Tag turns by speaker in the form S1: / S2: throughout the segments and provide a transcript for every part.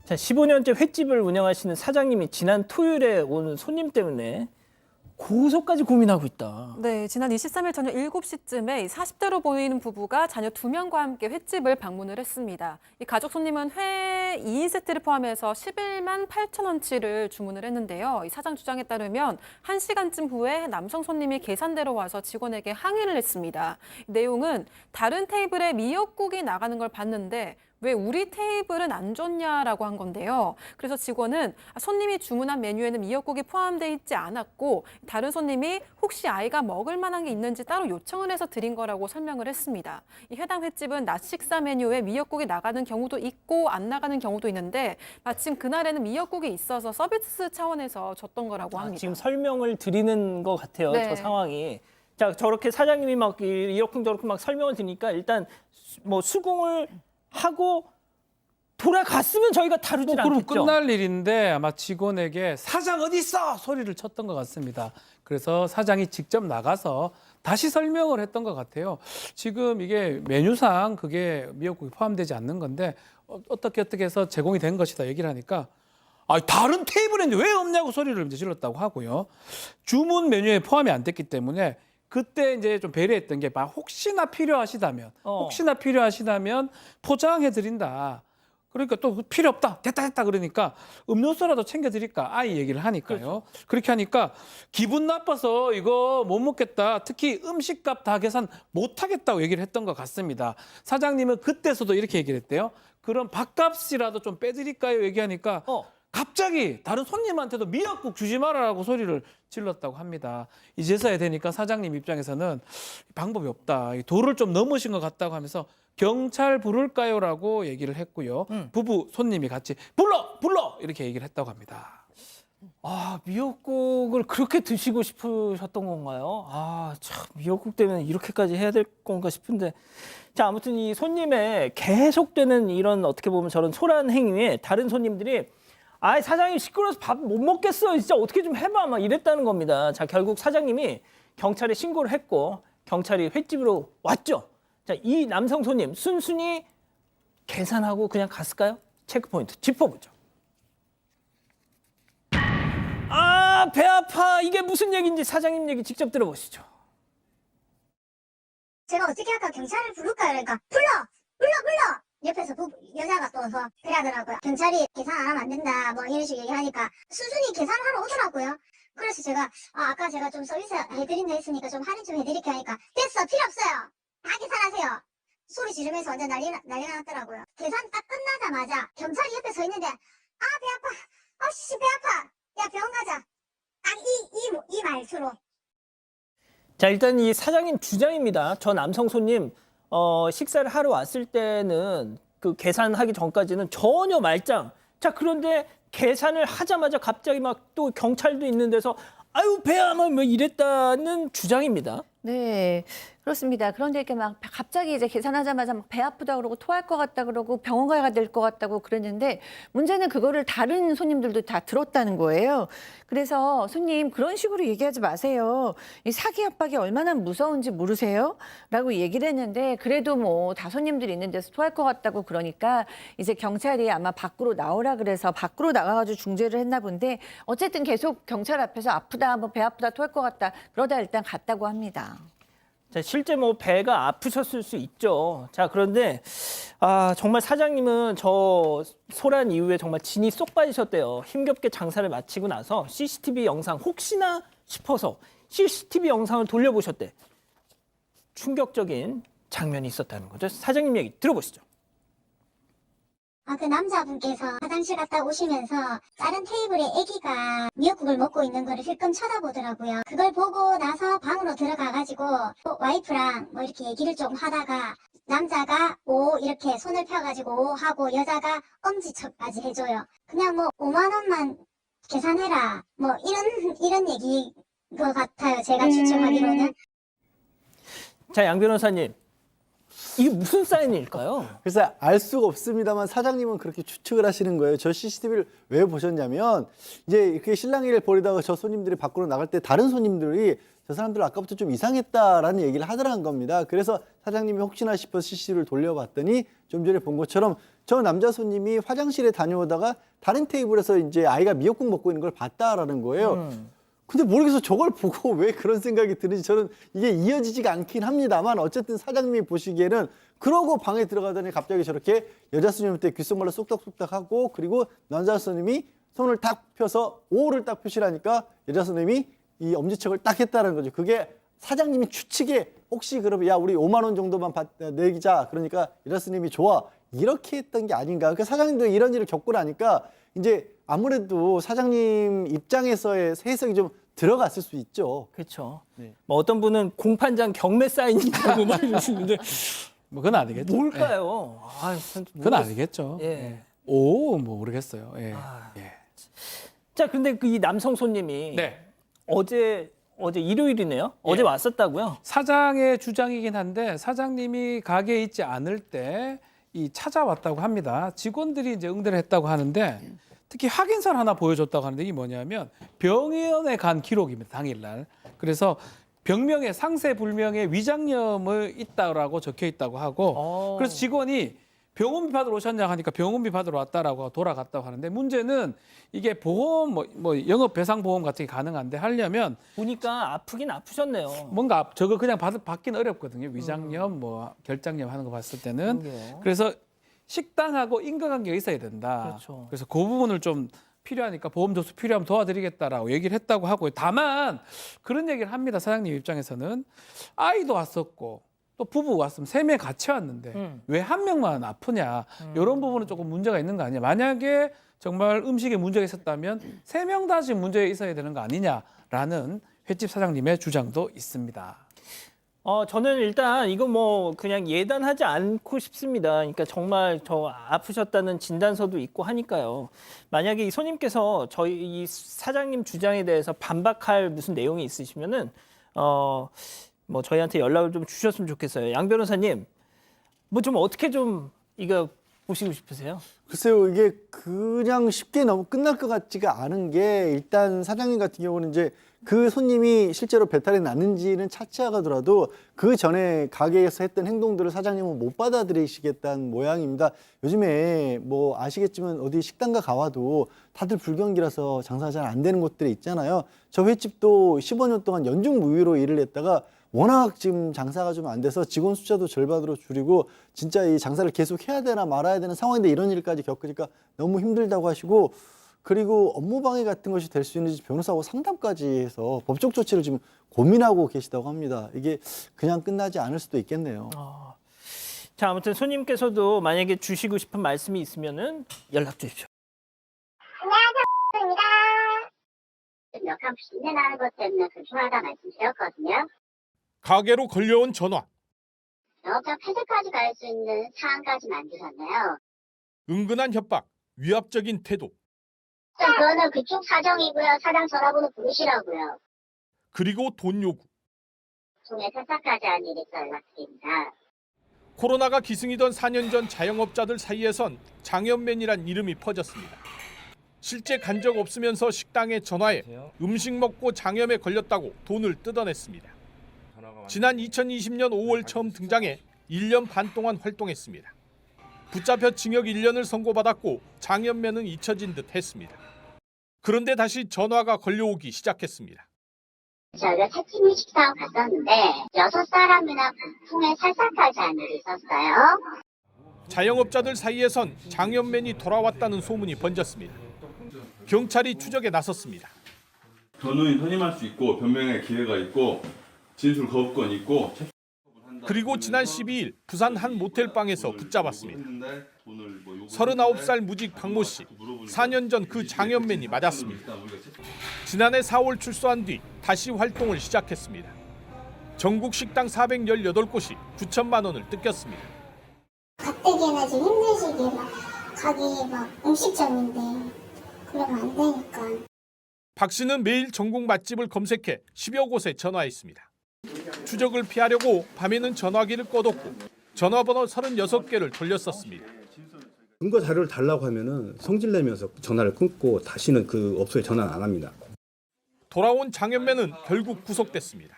S1: 자, 15년째 횟집을 운영하시는 사장님이 지난 토요일에 온 손님 때문에 고소까지 고민하고 있다.
S2: 네, 지난 23일 저녁 7시쯤에 40대로 보이는 부부가 자녀 2명과 함께 횟집을 방문을 했습니다. 이 가족 손님은 회 2인 세트를 포함해서 11만 8천 원치를 주문을 했는데요. 이 사장 주장에 따르면 1시간쯤 후에 남성 손님이 계산대로 와서 직원에게 항의를 했습니다. 내용은 다른 테이블에 미역국이 나가는 걸 봤는데 왜 우리 테이블은 안 줬냐라고 한 건데요. 그래서 직원은 손님이 주문한 메뉴에는 미역국이 포함되어 있지 않았고 다른 손님이 혹시 아이가 먹을 만한 게 있는지 따로 요청을 해서 드린 거라고 설명을 했습니다. 이 해당 횟집은 낮 식사 메뉴에 미역국이 나가는 경우도 있고 안 나가는 경우도 있는데 마침 그날에는 미역국이 있어서 서비스 차원에서 줬던 거라고 합니다.
S1: 지금 설명을 드리는 것 같아요.
S2: 네.
S1: 저 상황이. 자, 저렇게 사장님이 막 이러쿵저러쿵 막 설명을 드리니까 일단 뭐 수긍을 하고 돌아갔으면 저희가 다루진
S3: 그럼
S1: 않겠죠.
S3: 끝날 일인데 아마 직원에게 사장 어디 있어 소리를 쳤던 것 같습니다. 그래서 사장이 직접 나가서 다시 설명을 했던 것 같아요. 지금 이게 메뉴상 그게 미역국이 포함되지 않는 건데 어떻게 해서 제공이 된 것이다 얘기를 하니까 다른 테이블에 왜 없냐고 소리를 이제 질렀다고 하고요. 주문 메뉴에 포함이 안 됐기 때문에 그때 이제 좀 배려했던 게 혹시나 필요하시다면 포장해 드린다. 그러니까 또 필요 없다. 됐다 그러니까 음료수라도 챙겨 드릴까? 아이 얘기를 하니까요.
S1: 그렇죠.
S3: 그렇게 하니까 기분 나빠서 이거 못 먹겠다. 특히 음식값 다 계산 못 하겠다고 얘기를 했던 것 같습니다. 사장님은 그때서도 이렇게 얘기를 했대요. 그럼 밥값이라도 좀 빼드릴까요? 얘기하니까 갑자기 다른 손님한테도 미역국 주지 말아라고 소리를 질렀다고 합니다. 이제서야 되니까 사장님 입장에서는 방법이 없다. 도를 좀 넘으신 것 같다고 하면서 경찰 부를까요라고 얘기를 했고요. 부부 손님이 같이 불러 이렇게 얘기를 했다고 합니다.
S1: 아, 미역국을 그렇게 드시고 싶으셨던 건가요? 아, 참 미역국 때문에 이렇게까지 해야 될 건가 싶은데. 자, 아무튼 이 손님의 계속되는 이런 어떻게 보면 저런 소란 행위에 다른 손님들이 사장님 시끄러워서 밥 못 먹겠어. 진짜 어떻게 좀 해봐. 막 이랬다는 겁니다. 자, 결국 사장님이 경찰에 신고를 했고 경찰이 횟집으로 왔죠. 자, 이 남성 손님 순순히 계산하고 그냥 갔을까요? 체크포인트 짚어보죠. 아, 배 아파. 이게 무슨 얘기인지 사장님 얘기 직접 들어보시죠.
S4: 제가 어떻게 할까 경찰을 부를까 그러니까 불러 옆에서 여자가 또 그래 하더라고요. 경찰이 계산 안 하면 안 된다 뭐 이런 식으로 얘기하니까 순순히 계산하러 오더라고요. 그래서 제가 아까 제가 좀 서비스 해드린다 했으니까 좀 할인 좀 해드릴게 하니까 됐어 필요 없어요 다 계산하세요 소리 지르면서 완전 난리가 났더라고요. 계산 딱 끝나자마자 경찰이 옆에 서 있는데 배 아파 배 아파 야 병원 가자 딱 이 말투로.
S1: 자, 일단 이 사장님 주장입니다. 저 남성 손님 식사를 하러 왔을 때는 그 계산하기 전까지는 전혀 말짱. 자, 그런데 계산을 하자마자 갑자기 막 또 경찰도 있는 데서 아유 배야 뭐 이랬다는 주장입니다.
S5: 네, 그렇습니다. 그런데 이렇게 막 갑자기 이제 계산하자마자 막 배 아프다 그러고 토할 것 같다 그러고 병원 가야 될 것 같다고 그랬는데 문제는 그거를 다른 손님들도 다 들었다는 거예요. 그래서 손님 그런 식으로 얘기하지 마세요. 이 사기 압박이 얼마나 무서운지 모르세요? 라고 얘기를 했는데 그래도 뭐 다 손님들이 있는 데서 토할 것 같다고 그러니까 이제 경찰이 아마 밖으로 나오라 그래서 밖으로 나가가지고 중재를 했나 본데 어쨌든 계속 경찰 앞에서 아프다, 뭐 배 아프다, 토할 것 같다 그러다 일단 갔다고 합니다.
S1: 자, 실제 뭐 배가 아프셨을 수 있죠. 자, 그런데 정말 사장님은 저 소란 이후에 정말 진이 쏙 빠지셨대요. 힘겹게 장사를 마치고 나서 CCTV 영상 혹시나 싶어서 CCTV 영상을 돌려보셨대. 충격적인 장면이 있었다는 거죠. 사장님 얘기 들어보시죠.
S4: 그 남자분께서 화장실 갔다 오시면서 다른 테이블에 아기가 미역국을 먹고 있는 거를 힐끔 쳐다보더라고요. 그걸 보고 나서 방으로 들어가가지고 와이프랑 뭐 이렇게 얘기를 좀 하다가 남자가 오 이렇게 손을 펴가지고 오 하고 여자가 엄지척까지 해줘요. 그냥 뭐 5만 원만 계산해라 뭐 이런 얘기인 것 같아요. 제가 추측하기로는.
S1: 자, 양 변호사님. 이게 무슨 사인일까요?
S6: 그래서 알 수가 없습니다만 사장님은 그렇게 추측을 하시는 거예요. 저 CCTV를 왜 보셨냐면 이제 이렇게 실랑이를 벌이다가 저 손님들이 밖으로 나갈 때 다른 손님들이 저 사람들 아까부터 좀 이상했다라는 얘기를 하더라는 겁니다. 그래서 사장님이 혹시나 싶어서 CCTV를 돌려봤더니 좀 전에 본 것처럼 저 남자 손님이 화장실에 다녀오다가 다른 테이블에서 이제 아이가 미역국 먹고 있는 걸 봤다라는 거예요. 근데 모르겠어 저걸 보고 왜 그런 생각이 드는지 저는 이게 이어지지가 않긴 합니다만 어쨌든 사장님이 보시기에는 그러고 방에 들어가더니 갑자기 저렇게 여자 손님한테 귓속말로 쏙닥쏙닥 하고 그리고 남자 손님이 손을 딱 펴서 5를 딱 표시하니까 여자 손님이 이 엄지척을 딱 했다는 거죠. 그게 사장님이 추측에 혹시 그러면 야 우리 5만 원 정도만 내기자 그러니까 여자 손님이 좋아 이렇게 했던 게 아닌가. 그러니까 사장님도 이런 일을 겪고 나니까 이제 아무래도 사장님 입장에서의 해석이 좀 들어갔을 수 있죠.
S1: 그렇죠.
S6: 네.
S1: 뭐 어떤 분은 공판장 경매 사인이라고 말해주시는데
S3: 뭐 그건 아니겠죠.
S1: 뭘까요? 아,
S3: 그건 아니겠죠.
S1: 예.
S3: 뭐 모르겠어요. 예.
S1: 아.
S3: 예.
S1: 자, 근데 그 이 남성 손님이
S3: 네.
S1: 어제 일요일이네요. 어제 왔었다고요?
S3: 사장의 주장이긴 한데 사장님이 가게에 있지 않을 때 이 찾아왔다고 합니다. 직원들이 이제 응대를 했다고 하는데 특히 확인서를 하나 보여줬다고 하는데 이게 뭐냐면 병원에 간 기록입니다. 당일날. 그래서 병명에 상세불명의 위장염을 있다라고 적혀 있다고 하고 그래서 직원이 병원비 받으러 오셨냐 하니까 병원비 받으러 왔다라고 돌아갔다고 하는데 문제는 이게 보험 뭐 영업 배상 보험 같은 게 가능한데 하려면
S1: 보니까 아프긴 아프셨네요.
S3: 뭔가 저거 그냥 받기는 어렵거든요. 위장염 뭐 결장염 하는 거 봤을 때는
S1: 그러게요.
S3: 그래서 식당하고 인과관계가 있어야 된다.
S1: 그렇죠.
S3: 그래서 그 부분을 좀 필요하니까 보험 접수 필요하면 도와드리겠다라고 얘기를 했다고 하고요. 다만 그런 얘기를 합니다. 사장님 입장에서는 아이도 왔었고 또 부부 왔으면 3명 같이 왔는데 왜 한 명만 아프냐 이런 부분은 조금 문제가 있는 거 아니냐. 만약에 정말 음식에 문제가 있었다면 3명 다 지금 문제가 있어야 되는 거 아니냐라는 횟집 사장님의 주장도 있습니다.
S1: 저는 일단 이거 뭐 그냥 예단하지 않고 싶습니다. 그러니까 정말 저 아프셨다는 진단서도 있고 하니까요. 만약에 이 손님께서 저희 이 사장님 주장에 대해서 반박할 무슨 내용이 있으시면은 뭐 저희한테 연락을 좀 주셨으면 좋겠어요. 양 변호사님, 뭐 좀 어떻게 좀 이거 보시고 싶으세요?
S6: 글쎄요, 이게 그냥 쉽게 너무 끝날 것 같지가 않은 게 일단 사장님 같은 경우는 이제 그 손님이 실제로 배탈이 났는지는 차치하더라도 그 전에 가게에서 했던 행동들을 사장님은 못 받아들이시겠다는 모양입니다. 요즘에 뭐 아시겠지만 어디 식당가 가봐도 다들 불경기라서 장사가 잘 안 되는 곳들이 있잖아요. 저 횟집도 15년 동안 연중무휴로 일을 했다가 워낙 지금 장사가 좀 안 돼서 직원 숫자도 절반으로 줄이고 진짜 이 장사를 계속 해야 되나 말아야 되는 상황인데 이런 일까지 겪으니까 너무 힘들다고 하시고 그리고 업무방해 같은 것이 될 수 있는지 변호사하고 상담까지 해서 법적 조치를 지금 고민하고 계시다고 합니다. 이게 그냥 끝나지 않을 수도 있겠네요.
S1: 자, 아무튼 손님께서도 만약에 주시고 싶은 말씀이 있으면은 연락 주십시오.
S4: 안녕하세요. 몇칸 빈내 나는 것 때문에 불편하다 말씀드렸거든요.
S7: 가게로 걸려온 전화.
S4: 영업장 폐쇄까지 갈 수 있는 사안까지 만드셨네요.
S7: 은근한 협박, 위압적인 태도,
S4: 일단 그거는 그쪽 사정이고요. 사장 전화번호 부르시라고요.
S7: 그리고 돈 요구.
S4: 종에 탈사까지 한 일이 있어 연락드립니다.
S7: 코로나가 기승이던 4년 전 자영업자들 사이에선 장염맨이란 이름이 퍼졌습니다. 실제 간 적 없으면서 식당에 전화해 음식 먹고 장염에 걸렸다고 돈을 뜯어냈습니다. 지난 2020년 5월 처음 등장해 1년 반 동안 활동했습니다. 붙잡혀 징역 1년을 선고받았고 장염맨은 잊혀진 듯 했습니다. 그런데 다시 전화가 걸려오기 시작했습니다.
S4: 저희가 채팅을 식당 갔었는데 6사람이나 부풍에 살살까지 한 일이 있었어요.
S7: 자영업자들 사이에선 장염맨이 돌아왔다는 소문이 번졌습니다. 경찰이 추적에 나섰습니다.
S8: 변호인 선임할 수 있고 변명의 기회가 있고 진술 거부권 있고
S7: 그리고 지난 12일 부산 한 모텔방에서 붙잡았습니다. 39살 무직 박모 씨, 4년 전 그 장염맨이 맞았습니다. 지난해 4월 출소한 뒤 다시 활동을 시작했습니다. 전국 식당 418곳이 9천만 원을 뜯겼습니다.
S4: 가뜩이나 지금 힘든 시기에 가게 음식점인데 그러면 안 되니까.
S7: 박 씨는 매일 전국 맛집을 검색해 10여 곳에 전화했습니다. 추적을 피하려고 밤에는 전화기를 꺼뒀고 전화번호 36개를 돌렸었습니다.
S9: 근거 자료를 달라고 하면은 성질내면서 전화를 끊고 다시는 그 업소에 전화 안 합니다.
S7: 돌아온 장염맨은 결국 구속됐습니다.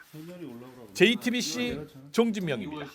S7: JTBC 정진명입니다.